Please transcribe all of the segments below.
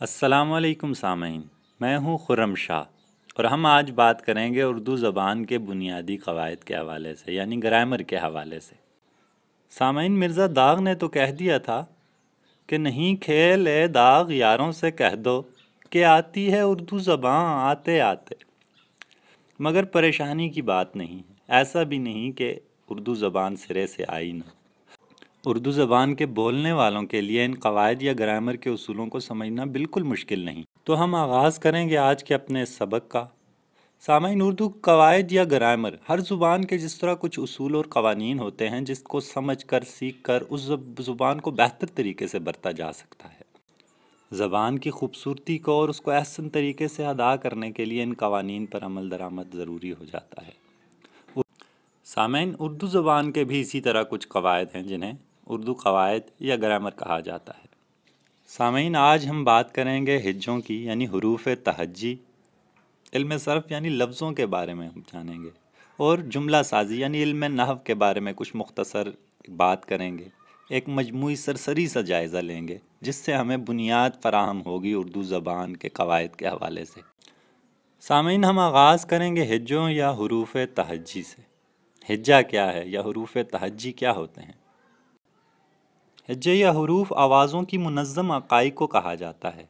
السلام علیکم سامعین، میں ہوں خرم شاہ اور ہم آج بات کریں گے اردو زبان کے بنیادی قواعد کے حوالے سے یعنی گرامر کے حوالے سے۔ سامعین، مرزا داغ نے تو کہہ دیا تھا کہ نہیں کھیل اے داغ یاروں سے کہہ دو کہ آتی ہے اردو زبان آتے آتے۔ مگر پریشانی کی بات نہیں ہے، ایسا بھی نہیں کہ اردو زبان سرے سے آئی نہ۔ اردو زبان کے بولنے والوں کے لیے ان قواعد یا گرامر کے اصولوں کو سمجھنا بالکل مشکل نہیں۔ تو ہم آغاز کریں گے آج کے اپنے اس سبق کا۔ سامعین، اردو قواعد یا گرامر ہر زبان کے جس طرح کچھ اصول اور قوانین ہوتے ہیں جس کو سمجھ کر سیکھ کر اس زبان کو بہتر طریقے سے برتا جا سکتا ہے۔ زبان کی خوبصورتی کو اور اس کو احسن طریقے سے ادا کرنے کے لیے ان قوانین پر عمل درآمد ضروری ہو جاتا ہے۔ سامعین، اردو زبان کے بھی اسی طرح کچھ قواعد ہیں جنہیں اردو قواعد یا گرامر کہا جاتا ہے۔ سامعین، آج ہم بات کریں گے ہجوں کی یعنی حروف تہجی، علم صرف یعنی لفظوں کے بارے میں ہم جانیں گے، اور جملہ سازی یعنی علم نحو کے بارے میں کچھ مختصر بات کریں گے۔ ایک مجموعی سرسری سا جائزہ لیں گے جس سے ہمیں بنیاد فراہم ہوگی اردو زبان کے قواعد کے حوالے سے۔ سامعین، ہم آغاز کریں گے ہجوں یا حروف تہجی سے۔ ہجہ کیا ہے یا حروف تہجی کیا ہوتے ہیں؟ ہجے یا حروف آوازوں کی منظم اکائی کو کہا جاتا ہے۔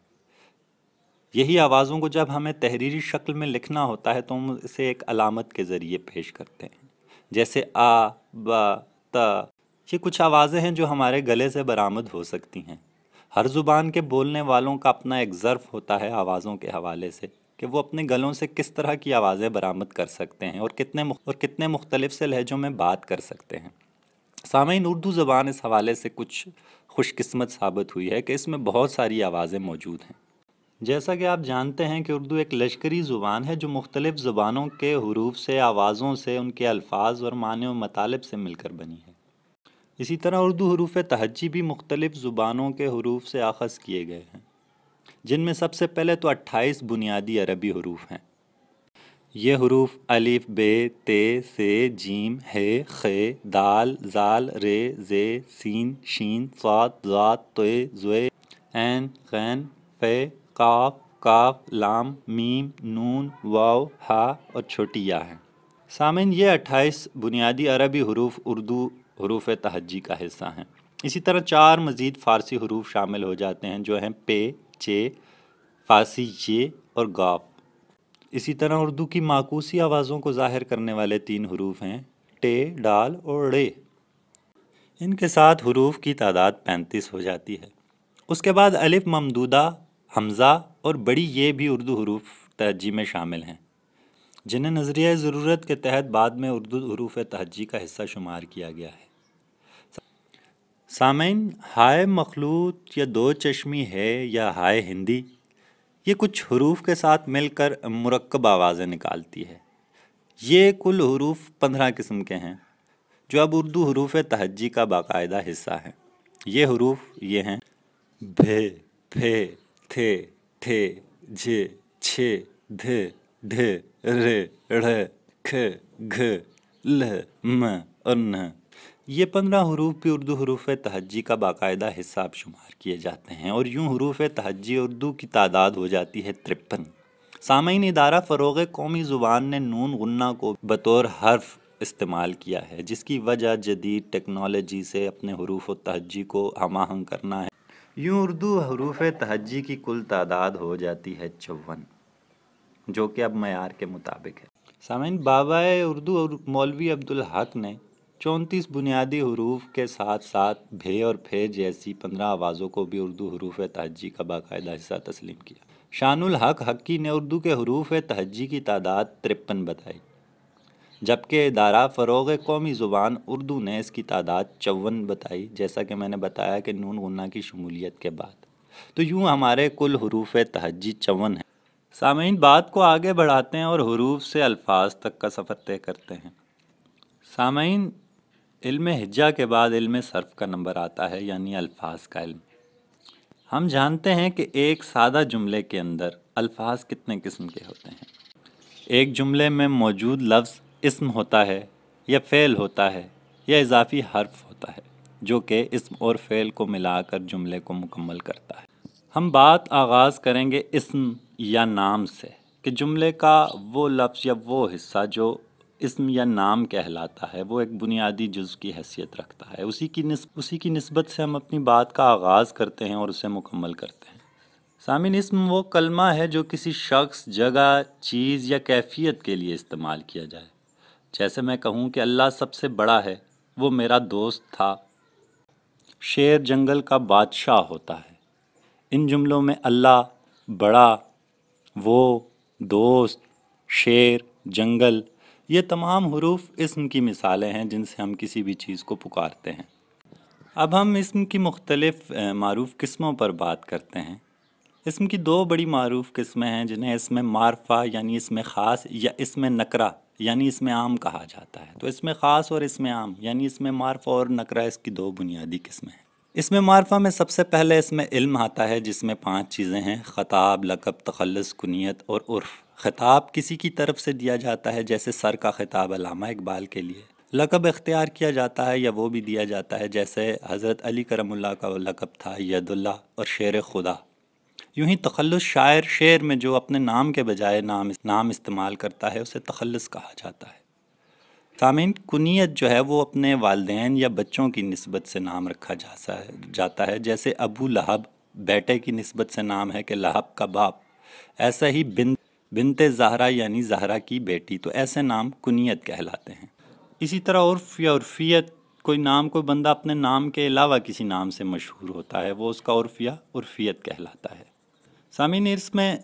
یہی آوازوں کو جب ہمیں تحریری شکل میں لکھنا ہوتا ہے تو ہم اسے ایک علامت کے ذریعے پیش کرتے ہیں، جیسے آ، با، تا۔ یہ کچھ آوازیں ہیں جو ہمارے گلے سے برآمد ہو سکتی ہیں۔ ہر زبان کے بولنے والوں کا اپنا ایک ظرف ہوتا ہے آوازوں کے حوالے سے کہ وہ اپنے گلوں سے کس طرح کی آوازیں برآمد کر سکتے ہیں اور کتنے مختلف سے لہجوں میں بات کر سکتے ہیں۔ سامعین، اردو زبان اس حوالے سے کچھ خوش قسمت ثابت ہوئی ہے کہ اس میں بہت ساری آوازیں موجود ہیں۔ جیسا کہ آپ جانتے ہیں کہ اردو ایک لشکری زبان ہے جو مختلف زبانوں کے حروف سے، آوازوں سے، ان کے الفاظ اور معنی و مطالب سے مل کر بنی ہے۔ اسی طرح اردو حروف تہجی بھی مختلف زبانوں کے حروف سے اخذ کیے گئے ہیں، جن میں سب سے پہلے تو 28 بنیادی عربی حروف ہیں۔ یہ حروف الف، ب، ت، س، ج، ح، خ، دال، ذال، ر، ز، س، ش، ص، ض، ط، ظ، ع، غ، ف، ق، کاف، لام، میم، نون، واو، ہ اور چھوٹی یا ہیں۔ سامعین، یہ 28 بنیادی عربی حروف اردو حروف تہجی کا حصہ ہیں۔ اسی طرح 4 مزید فارسی حروف شامل ہو جاتے ہیں جو ہیں پ، چ، فارسی ی اور گ۔ اسی طرح اردو کی معکوسی آوازوں کو ظاہر کرنے والے 3 حروف ہیں ٹ، ڈ اور ڑ۔ ان کے ساتھ حروف کی تعداد 35 ہو جاتی ہے۔ اس کے بعد الف ممدودہ، حمزہ اور بڑی یہ بھی اردو حروف تہجی میں شامل ہیں، جنہیں نظریہ ضرورت کے تحت بعد میں اردو حروف تہجی کا حصہ شمار کیا گیا ہے۔ سامعین، ہائے مخلوط یا دو چشمی ہے یا ہائے ہندی، یہ کچھ حروف کے ساتھ مل کر مرکب آوازیں نکالتی ہے۔ یہ کل حروف 15 قسم کے ہیں جو اب اردو حروف تہجی کا باقاعدہ حصہ ہیں۔ یہ حروف یہ ہیں: بھ، پھ، تھ، ٹھ، جھ، چھ، دھ، ڈھ، ر، ڑ، کھ، گھ، ل، م اور ن۔ یہ 15 حروف بھی اردو حروف تہجی کا باقاعدہ حصہ اب شمار کیے جاتے ہیں، اور یوں حروف تہجی اردو کی تعداد ہو جاتی ہے 53۔ سامعین، ادارہ فروغ قومی زبان نے نون غنہ کو بطور حرف استعمال کیا ہے، جس کی وجہ جدید ٹیکنالوجی سے اپنے حروف تہجی کو ہم آہنگ کرنا ہے۔ یوں اردو حروف تہجی کی کل تعداد ہو جاتی ہے 54، جو کہ اب معیار کے مطابق ہے۔ سامعین، بابا اردو اور مولوی عبدالحق نے 34 بنیادی حروف کے ساتھ ساتھ بھ اور پھ جیسی 15 آوازوں کو بھی اردو حروف تہجی کا باقاعدہ حصہ تسلیم کیا۔ شان الحق حقی نے اردو کے حروف تہجی کی تعداد 53 بتائی، جبکہ ادارہ فروغ قومی زبان اردو نے اس کی تعداد 54 بتائی، جیسا کہ میں نے بتایا کہ نون غنہ کی شمولیت کے بعد۔ تو یوں ہمارے کل حروف تہجی 54 ہیں۔ سامعین، بات کو آگے بڑھاتے ہیں اور حروف سے الفاظ تک کا سفر طے کرتے ہیں۔ سامعین، علم ہجہ کے بعد علم صرف کا نمبر آتا ہے، یعنی الفاظ کا علم۔ ہم جانتے ہیں کہ ایک سادہ جملے کے اندر الفاظ کتنے قسم کے ہوتے ہیں۔ ایک جملے میں موجود لفظ اسم ہوتا ہے یا فعل ہوتا ہے یا اضافی حرف ہوتا ہے، جو کہ اسم اور فعل کو ملا کر جملے کو مکمل کرتا ہے۔ ہم بات آغاز کریں گے اسم یا نام سے کہ جملے کا وہ لفظ یا وہ حصہ جو اسم یا نام کہلاتا ہے وہ ایک بنیادی جز کی حیثیت رکھتا ہے، اسی کی نسبت سے ہم اپنی بات کا آغاز کرتے ہیں اور اسے مکمل کرتے ہیں۔ سامعین، اسم وہ کلمہ ہے جو کسی شخص، جگہ، چیز یا کیفیت کے لیے استعمال کیا جائے۔ جیسے میں کہوں کہ اللہ سب سے بڑا ہے، وہ میرا دوست تھا، شیر جنگل کا بادشاہ ہوتا ہے۔ ان جملوں میں اللہ، بڑا، وہ، دوست، شیر، جنگل، یہ تمام حروف اسم کی مثالیں ہیں جن سے ہم کسی بھی چیز کو پکارتے ہیں۔ اب ہم اسم کی مختلف معروف قسموں پر بات کرتے ہیں۔ اسم کی دو بڑی معروف قسمیں ہیں جنہیں اسم معرفہ یعنی اسم خاص یا اسم نکرہ یعنی اسم عام کہا جاتا ہے۔ تو اسم خاص اور اسم عام یعنی اسم معرفہ اور نکرہ اس کی دو بنیادی قسمیں ہیں۔ اسم معرفہ میں سب سے پہلے اسم علم آتا ہے جس میں 5 چیزیں ہیں: خطاب، لقب، تخلص، کنیت اور عرف۔ خطاب کسی کی طرف سے دیا جاتا ہے، جیسے سر کا خطاب علامہ اقبال کے لیے۔ لقب اختیار کیا جاتا ہے یا وہ بھی دیا جاتا ہے، جیسے حضرت علی کرم اللہ کا لقب تھا ید اللہ اور شیر خدا۔ یوں ہی تخلص، شاعر شعر میں جو اپنے نام کے بجائے نام استعمال کرتا ہے اسے تخلص کہا جاتا ہے۔ سامعین، کنیت جو ہے وہ اپنے والدین یا بچوں کی نسبت سے نام رکھا جاتا ہے، جیسے ابو لہب بیٹے کی نسبت سے نام ہے کہ لہب کا باپ، ایسا ہی بنت زہرا یعنی زہرا کی بیٹی، تو ایسے نام کنیت کہلاتے ہیں۔ اسی طرح عرف یا عرفیت، کوئی بندہ اپنے نام کے علاوہ کسی نام سے مشہور ہوتا ہے، وہ اس کا عرف یا عرفیت کہلاتا ہے۔ سامعین، اس میں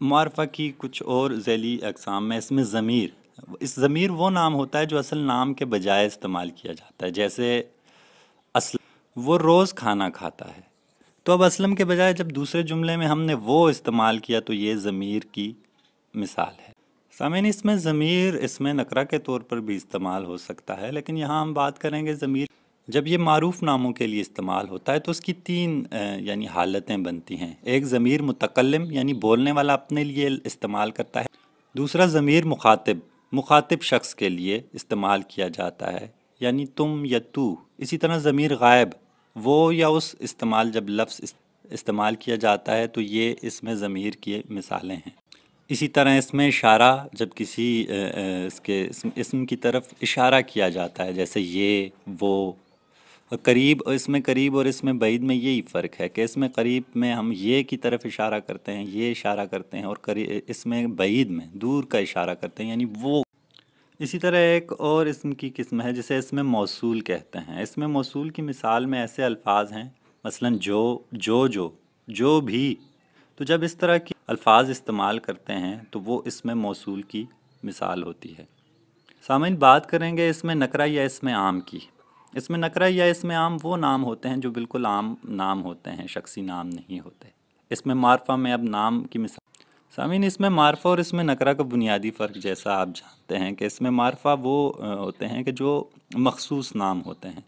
معرفہ کی کچھ اور ذیلی اقسام میں اسم ضمیر، ضمیر وہ نام ہوتا ہے جو اصل نام کے بجائے استعمال کیا جاتا ہے، جیسے اسلم وہ روز کھانا کھاتا ہے۔ تو اب اسلم کے بجائے جب دوسرے جملے میں ہم نے وہ استعمال کیا تو یہ ضمیر کی مثال ہے۔ سامعین، اس میں ضمیر اسم نکرہ کے طور پر بھی استعمال ہو سکتا ہے، لیکن یہاں ہم بات کریں گے ضمیر جب یہ معروف ناموں کے لیے استعمال ہوتا ہے تو اس کی 3 یعنی حالتیں بنتی ہیں۔ ایک ضمیر متکلم یعنی بولنے والا اپنے لیے استعمال کرتا ہے، دوسرا ضمیر مخاطب شخص کے لیے استعمال کیا جاتا ہے، یعنی تم یا تو۔ اسی طرح ضمیر غائب، وہ یا اس استعمال جب لفظ استعمال کیا جاتا ہے تو یہ اسم ضمیر کی مثالیں ہیں۔ اسی طرح اسم اشارہ، جب کسی اسم کی طرف اشارہ کیا جاتا ہے، جیسے یہ، وہ۔ اور قریب، اور اسم قریب اور اسم بعید میں یہی فرق ہے کہ اسم قریب میں ہم یہ کی طرف اشارہ کرتے ہیں، یہ اشارہ کرتے ہیں، اور اسم بعید میں دور کا اشارہ کرتے ہیں، یعنی وہ۔ اسی طرح ایک اور اسم کی قسم ہے جسے اسم موصول کہتے ہیں۔ اسم موصول کی مثال میں ایسے الفاظ ہیں، مثلا جو بھی۔ تو جب اس طرح کی الفاظ استعمال کرتے ہیں تو وہ اسم موصول کی مثال ہوتی ہے۔ سامعین، بات کریں گے اسم نکرہ یا اسم عام کی۔ اسم نکرہ یا اسم عام وہ نام ہوتے ہیں جو بالکل عام نام ہوتے ہیں، شخصی نام نہیں ہوتے۔ اسم معرفہ میں اب نام کی مثال۔ سامعین، اسم معرفہ اور اسم نکرہ کا بنیادی فرق جیسا آپ جانتے ہیں کہ اسم معرفہ وہ ہوتے ہیں کہ جو مخصوص نام ہوتے ہیں،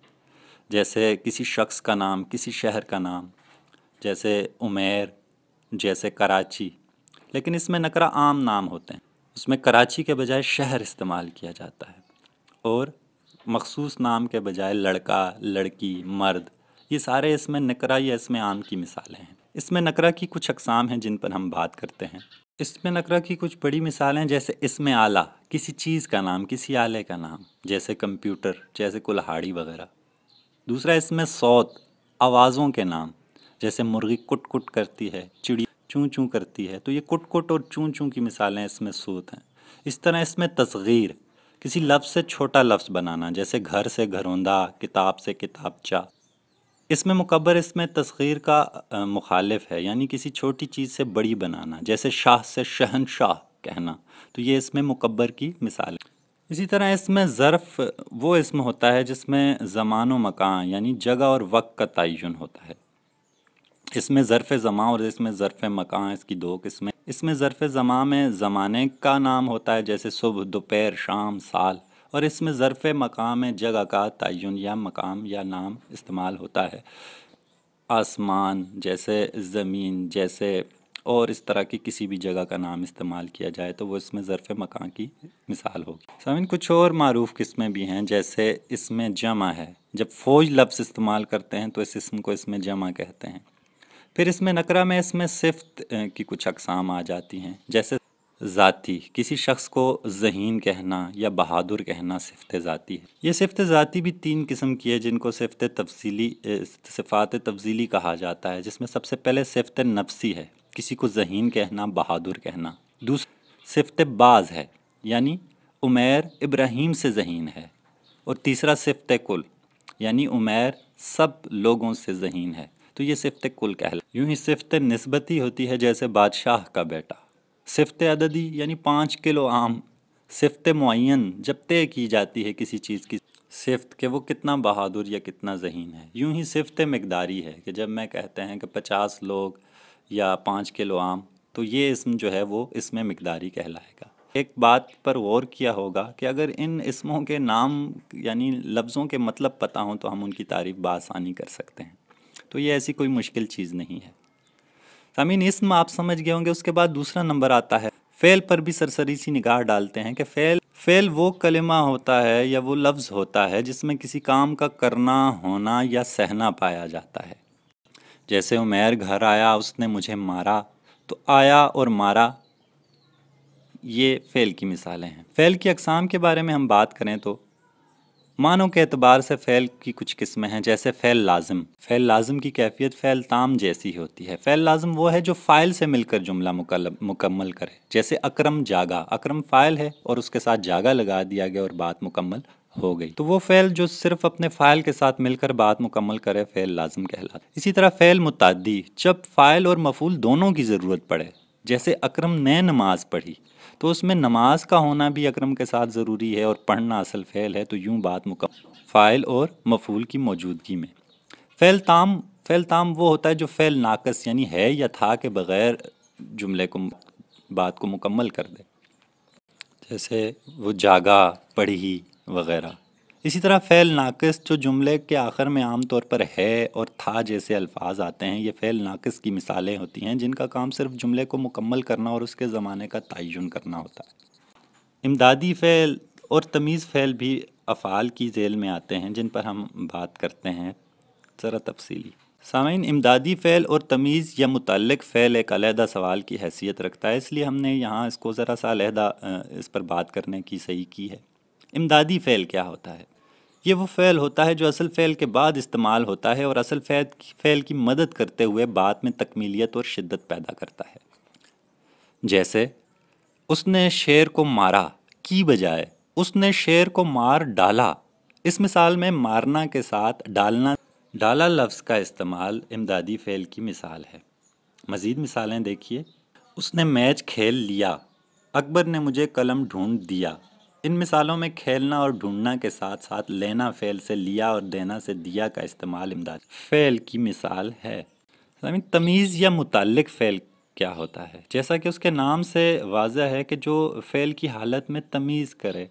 جیسے کسی شخص کا نام، کسی شہر کا نام، جیسے عمیر، جیسے کراچی۔ لیکن اسم نکرہ عام نام ہوتے ہیں، اس میں کراچی کے بجائے شہر استعمال کیا جاتا ہے، اور مخصوص نام کے بجائے لڑکا، لڑکی، مرد، یہ سارے اسم نکرہ یا اسم عام کی مثالیں ہیں۔ اسم نکرہ کی کچھ اقسام ہیں جن پر ہم بات کرتے ہیں۔ اسم نکرہ کی کچھ بڑی مثالیں جیسے اسم آلہ، کسی چیز کا نام، کسی آلے کا نام، جیسے کمپیوٹر، جیسے کلہاڑی وغیرہ۔ دوسرا اسم صوت، آوازوں کے نام، جیسے مرغی کٹ کٹ کرتی ہے، چڑی چوں چوں کرتی ہے، تو یہ کٹ کٹ اور چوں چوں کی مثالیں اسم صوت ہیں۔ اس طرح اسم تصغیر، کسی لفظ سے چھوٹا لفظ بنانا، جیسے گھر سے گھروندہ، کتاب سے کتابچہ۔ اسم مکبر اسم تصغیر کا مخالف ہے، یعنی کسی چھوٹی چیز سے بڑی بنانا، جیسے شاہ سے شہنشاہ کہنا، تو یہ اسم مکبر کی مثال ہے۔ اسی طرح اسم ظرف وہ اسم ہوتا ہے جس میں زمان و مکان یعنی جگہ اور وقت کا تعین ہوتا ہے۔ اسم ظرف زمان اور اسم ظرف مکان، اس کی 2 قسمیں۔ اسم ظرف زمان میں زمانے کا نام ہوتا ہے، جیسے صبح، دوپہر، شام، سال، اور اسم ظرف مقام میں جگہ کا تعین یا مقام یا نام استعمال ہوتا ہے، آسمان، جیسے زمین، جیسے، اور اس طرح کی کسی بھی جگہ کا نام استعمال کیا جائے تو وہ اسم ظرف مکان کی مثال ہوگی۔ سامعین، کچھ اور معروف قسمیں بھی ہیں، جیسے اسم جمع ہے، جب فوج لفظ استعمال کرتے ہیں تو اس اسم کو اسم جمع کہتے ہیں۔ پھر اس میں نکرہ میں اس میں صفت کی کچھ اقسام آ جاتی ہیں، جیسے ذاتی، کسی شخص کو ذہین کہنا یا بہادر کہنا صفت ذاتی ہے۔ یہ صفت ذاتی بھی 3 قسم کی ہے، جن کو صفات تفضیلی کہا جاتا ہے، جس میں سب سے پہلے صفت نفسی ہے، کسی کو ذہین کہنا، بہادر کہنا۔ دوسری صفت بعض ہے، یعنی عمیر ابراہیم سے ذہین ہے۔ اور تیسرا صفت کل، یعنی عمیر سب لوگوں سے ذہین ہے، تو یہ صفت کل کہلاتی ہے۔ یوں ہی صفت نسبتی ہوتی ہے، جیسے بادشاہ کا بیٹا۔ صفت عددی یعنی 5 کلو آم۔ صفت معین، جب طے کی جاتی ہے کسی چیز کی صفت کہ وہ کتنا بہادر یا کتنا ذہین ہے۔ یوں ہی صفت مقداری ہے کہ جب میں کہتے ہیں کہ 50 لوگ یا 5 کلو آم، تو یہ اسم جو ہے وہ اسم مقداری کہلائے گا۔ ایک بات پر غور کیا ہوگا کہ اگر ان اسموں کے نام یعنی لفظوں کے مطلب پتہ ہوں تو ہم ان کی تعریف بآسانی کر سکتے ہیں، تو یہ ایسی کوئی مشکل چیز نہیں ہے۔ سامعین، اسم آپ سمجھ گئے ہوں گے۔ اس کے بعد دوسرا نمبر آتا ہے فعل پر بھی سرسری سی نگاہ ڈالتے ہیں کہ فعل وہ کلمہ ہوتا ہے یا وہ لفظ ہوتا ہے جس میں کسی کام کا کرنا، ہونا یا سہنا پایا جاتا ہے۔ جیسے عمیر گھر آیا، اس نے مجھے مارا، تو آیا اور مارا یہ فعل کی مثالیں ہیں۔ فعل کی اقسام کے بارے میں ہم بات کریں تو معنوں کے اعتبار سے فعل کی کچھ قسمیں ہیں، جیسے فعل لازم۔ فعل لازم کی کیفیت فعل تام جیسی ہوتی ہے۔ فعل لازم وہ ہے جو فاعل سے مل کر جملہ مکمل کرے، جیسے اکرم جاگا۔ اکرم فاعل ہے اور اس کے ساتھ جاگا لگا دیا گیا اور بات مکمل ہو گئی، تو وہ فعل جو صرف اپنے فاعل کے ساتھ مل کر بات مکمل کرے فعل لازم کہلاتا ہے۔ اسی طرح فعل متعدی، جب فاعل اور مفعول دونوں کی ضرورت پڑے، جیسے اکرم نے نماز پڑھی، تو اس میں نماز کا ہونا بھی اکرم کے ساتھ ضروری ہے اور پڑھنا اصل فعل ہے، تو یوں بات مکمل فاعل اور مفعول کی موجودگی میں۔ فعل تام وہ ہوتا ہے جو فعل ناقص یعنی ہے یا تھا کے بغیر جملے کو بات کو مکمل کر دے، جیسے وہ جاگا، پڑھی وغیرہ۔ اسی طرح فعل ناقص جو جملے کے آخر میں عام طور پر ہے اور تھا جیسے الفاظ آتے ہیں، یہ فعل ناقص کی مثالیں ہوتی ہیں جن کا کام صرف جملے کو مکمل کرنا اور اس کے زمانے کا تعین کرنا ہوتا ہے۔ امدادی فعل اور تمیز فعل بھی افعال کی ذیل میں آتے ہیں، جن پر ہم بات کرتے ہیں ذرا تفصیلی۔ سامعین، امدادی فعل اور تمیز یا متعلق فعل ایک علیحدہ سوال کی حیثیت رکھتا ہے، اس لیے ہم نے یہاں اس کو ذرا سا علیحدہ اس پر بات کرنے کی صحیح کی ہے۔ امدادی فعل کیا ہوتا ہے؟ یہ وہ فعل ہوتا ہے جو اصل فعل کے بعد استعمال ہوتا ہے اور اصل فعل کی مدد کرتے ہوئے بات میں تکمیلیت اور شدت پیدا کرتا ہے۔ جیسے اس نے شیر کو مارا کی بجائے اس نے شیر کو مار ڈالا۔ اس مثال میں مارنا کے ساتھ ڈالا لفظ کا استعمال امدادی فعل کی مثال ہے۔ مزید مثالیں دیکھیے۔ اس نے میچ کھیل لیا، اکبر نے مجھے قلم ڈھونڈ دیا۔ ان مثالوں میں کھیلنا اور ڈھونڈنا کے ساتھ ساتھ لینا فعل سے لیا اور دینا سے دیا کا استعمال امدادی فعل کی مثال ہے۔ تمیز یا متعلق فعل کیا ہوتا ہے؟ جیسا کہ اس کے نام سے واضح ہے کہ جو فعل کی حالت میں تمیز کرے،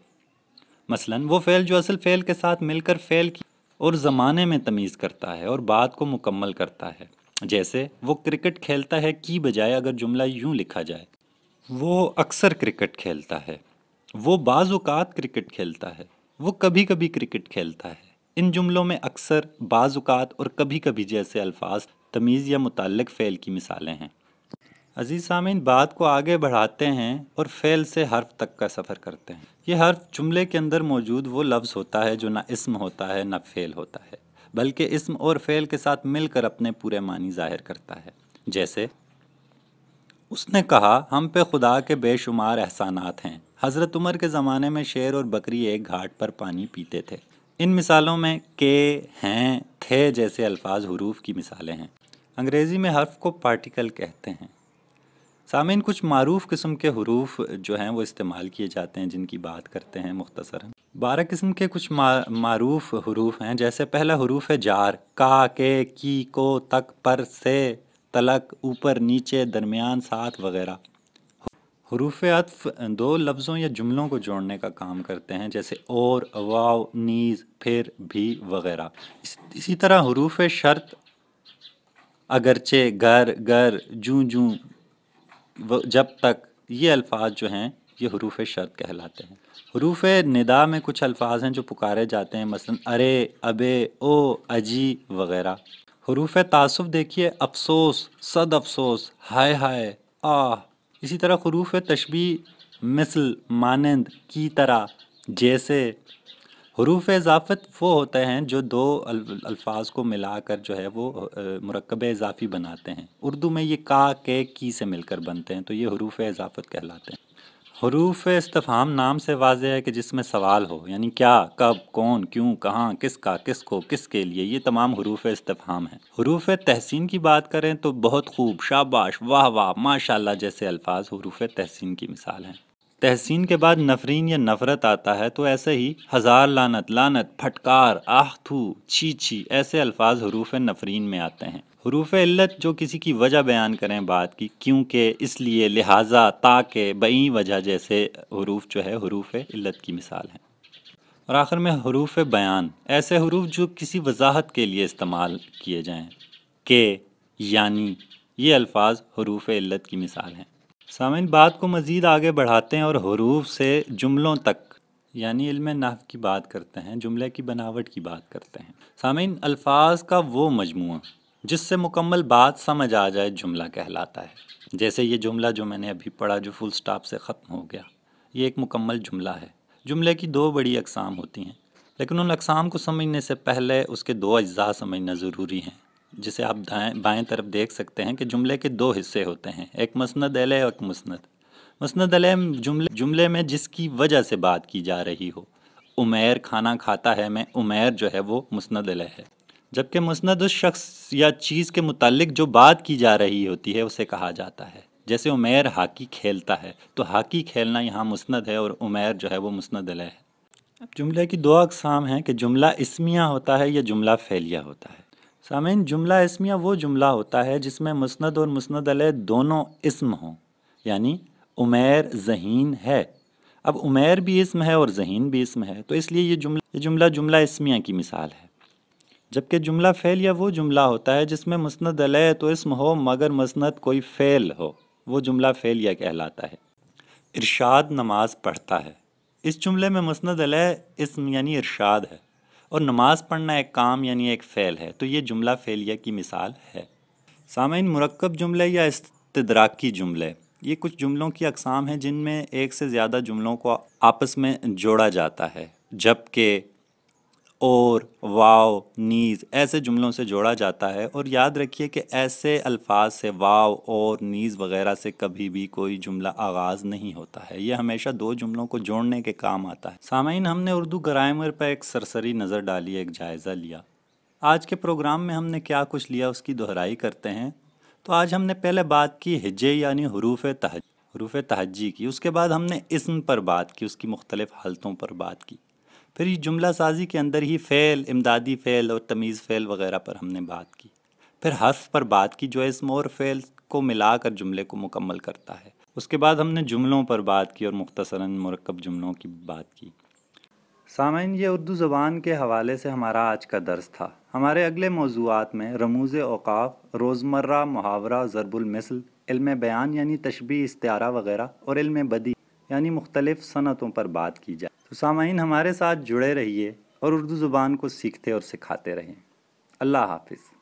مثلا وہ فعل جو اصل فعل کے ساتھ مل کر فعل کی اور زمانے میں تمیز کرتا ہے اور بات کو مکمل کرتا ہے۔ جیسے وہ کرکٹ کھیلتا ہے کی بجائے اگر جملہ یوں لکھا جائے، وہ اکثر کرکٹ کھیلتا ہے، وہ بعض اوقات کرکٹ کھیلتا ہے، وہ کبھی کبھی کرکٹ کھیلتا ہے۔ ان جملوں میں اکثر، بعض اوقات اور کبھی کبھی جیسے الفاظ تمیز یا متعلق فعل کی مثالیں ہیں۔ عزیز سامعین، بات کو آگے بڑھاتے ہیں اور فعل سے حرف تک کا سفر کرتے ہیں۔ یہ حرف جملے کے اندر موجود وہ لفظ ہوتا ہے جو نہ اسم ہوتا ہے نہ فعل ہوتا ہے، بلکہ اسم اور فعل کے ساتھ مل کر اپنے پورے معنی ظاہر کرتا ہے۔ جیسے اس نے کہا، ہم پہ خدا کے بے شمار احسانات ہیں۔ حضرت عمر کے زمانے میں شیر اور بکری ایک گھاٹ پر پانی پیتے تھے۔ ان مثالوں میں کے، ہیں، تھے جیسے الفاظ حروف کی مثالیں ہیں۔ انگریزی میں حرف کو پارٹیکل کہتے ہیں۔ سامعین، کچھ معروف قسم کے حروف جو ہیں وہ استعمال کیے جاتے ہیں، جن کی بات کرتے ہیں مختصراً۔ 12 قسم کے کچھ معروف حروف ہیں، جیسے پہلا حروف ہے جار، کا، کے، کی، کو، تک، پر، سے، تلک، اوپر، نیچے، درمیان، ساتھ وغیرہ۔ حروف عطف 2 لفظوں یا جملوں کو جوڑنے کا کام کرتے ہیں، جیسے اور، واو، نیز، پھر، بھی وغیرہ۔ اسی طرح حروف شرط، اگرچہ، گر، جوں، جب تک، یہ الفاظ جو ہیں یہ حروف شرط کہلاتے ہیں۔ حروف ندا میں کچھ الفاظ ہیں جو پکارے جاتے ہیں، مثلا ارے، ابے، او، اجی وغیرہ۔ حروف تعصب دیکھیے، افسوس، صد افسوس، ہائے ہائے، آہ۔ اسی طرح حروف تشبیہ، مثل، مانند، کی طرح، جیسے۔ حروف اضافت وہ ہوتے ہیں جو دو الفاظ کو ملا کر جو ہے وہ مرکب اضافی بناتے ہیں۔ اردو میں یہ کا، کے، کی سے مل کر بنتے ہیں، تو یہ حروف اضافت کہلاتے ہیں۔ حروف استفہام نام سے واضح ہے کہ جس میں سوال ہو، یعنی کیا، کب، کون، کیوں، کہاں، کس کا، کس کو، کس کے لیے، یہ تمام حروف استفہام ہیں۔ حروف تحسین کی بات کریں تو بہت خوب، شاباش، واہ واہ، ماشاءاللہ جیسے الفاظ حروف تحسین کی مثال ہیں۔ تحسین کے بعد نفرین یا نفرت آتا ہے، تو ایسے ہی ہزار لعنت، لعنت، پھٹکار، آہ تھو، چھی چھی، ایسے الفاظ حروف نفرین میں آتے ہیں۔ حروف علت جو کسی کی وجہ بیان کریں بات کی، کیونکہ، اس لیے، لہٰذا، تاکہ، بئی وجہ جیسے حروف جو ہے حروف علت کی مثال ہیں۔ اور آخر میں حروف بیان، ایسے حروف جو کسی وضاحت کے لیے استعمال کیے جائیں، کہ، یعنی، یہ الفاظ حروف علت کی مثال ہیں۔ سامعین، بات کو مزید آگے بڑھاتے ہیں اور حروف سے جملوں تک یعنی علم نحو کی بات کرتے ہیں، جملے کی بناوٹ کی بات کرتے ہیں۔ سامعین، الفاظ کا وہ مجموعہ جس سے مکمل بات سمجھ آ جائے جملہ کہلاتا ہے۔ جیسے یہ جملہ جو میں نے ابھی پڑھا جو فل سٹاپ سے ختم ہو گیا، یہ ایک مکمل جملہ ہے۔ جملے کی دو بڑی اقسام ہوتی ہیں، لیکن ان اقسام کو سمجھنے سے پہلے اس کے دو اجزاء سمجھنا ضروری ہیں، جسے آپ بائیں طرف دیکھ سکتے ہیں کہ جملے کے دو حصے ہوتے ہیں، ایک مسند الیہ اور ایک مسند۔ مسند الیہ جملے میں جس کی وجہ سے بات کی جا رہی ہو، عمیر کھانا کھاتا ہے میں عمیر جو ہے وہ مسند الیہ ہے، جبکہ مسند اس شخص یا چیز کے متعلق جو بات کی جا رہی ہوتی ہے اسے کہا جاتا ہے۔ جیسے عمیر ہاکی کھیلتا ہے، تو ہاکی کھیلنا یہاں مسند ہے اور عمیر جو ہے وہ مسند الیہ ہے۔ اب جملے کی دو اقسام ہیں کہ جملہ اسمیہ ہوتا ہے یا جملہ فعلیہ ہوتا ہے۔ سامعین، جملہ اسمیہ وہ جملہ ہوتا ہے جس میں مسند اور مسند الیہ دونوں اسم ہوں، یعنی عمیر ذہین ہے۔ اب عمیر بھی اسم ہے اور ذہین بھی اسم ہے، تو اس لیے یہ جملہ اسمیہ کی مثال ہے۔ جبکہ جملہ فعلیہ وہ جملہ ہوتا ہے جس میں مسند الیہ تو اسم ہو مگر مسند کوئی فعل ہو، وہ جملہ فعلیہ کہلاتا ہے۔ ارشاد نماز پڑھتا ہے، اس جملے میں مسند الیہ اسم یعنی ارشاد ہے، اور نماز پڑھنا ایک کام یعنی ایک فعل ہے، تو یہ جملہ فعلیہ کی مثال ہے۔ سامعین، مرکب جملے یا استدراکی جملے، یہ کچھ جملوں کی اقسام ہیں جن میں ایک سے زیادہ جملوں کو آپس میں جوڑا جاتا ہے، جبکہ، اور، واو، نیز ایسے جملوں سے جوڑا جاتا ہے۔ اور یاد رکھیے کہ ایسے الفاظ سے، واو، اور، نیز وغیرہ سے کبھی بھی کوئی جملہ آغاز نہیں ہوتا ہے، یہ ہمیشہ دو جملوں کو جوڑنے کے کام آتا ہے۔ سامعین، ہم نے اردو گرامر پر ایک سرسری نظر ڈالی، ایک جائزہ لیا۔ آج کے پروگرام میں ہم نے کیا کچھ لیا اس کی دہرائی کرتے ہیں۔ تو آج ہم نے پہلے بات کی ہجے یعنی حروف تہجی کی، اس کے بعد ہم نے اسم پر بات کی، اس کی مختلف حالتوں پر بات کی، پھر یہ جملہ سازی کے اندر ہی فعل، امدادی فعل اور تمیز فعل وغیرہ پر ہم نے بات کی، پھر حرف پر بات کی جو اسم اور فعل کو ملا کر جملے کو مکمل کرتا ہے، اس کے بعد ہم نے جملوں پر بات کی اور مختصراً مرکب جملوں کی بات کی۔ سامعین، یہ اردو زبان کے حوالے سے ہمارا آج کا درس تھا۔ ہمارے اگلے موضوعات میں رموز اوقاف، روزمرہ محاورہ، ضرب المثل، علم بیان یعنی تشبیہ، استعارہ وغیرہ، اور علم بدیع یعنی مختلف صنعتوں پر بات کی جائے۔ تو سامعین، ہمارے ساتھ جڑے رہیے اور اردو زبان کو سیکھتے اور سکھاتے رہیں۔ اللہ حافظ۔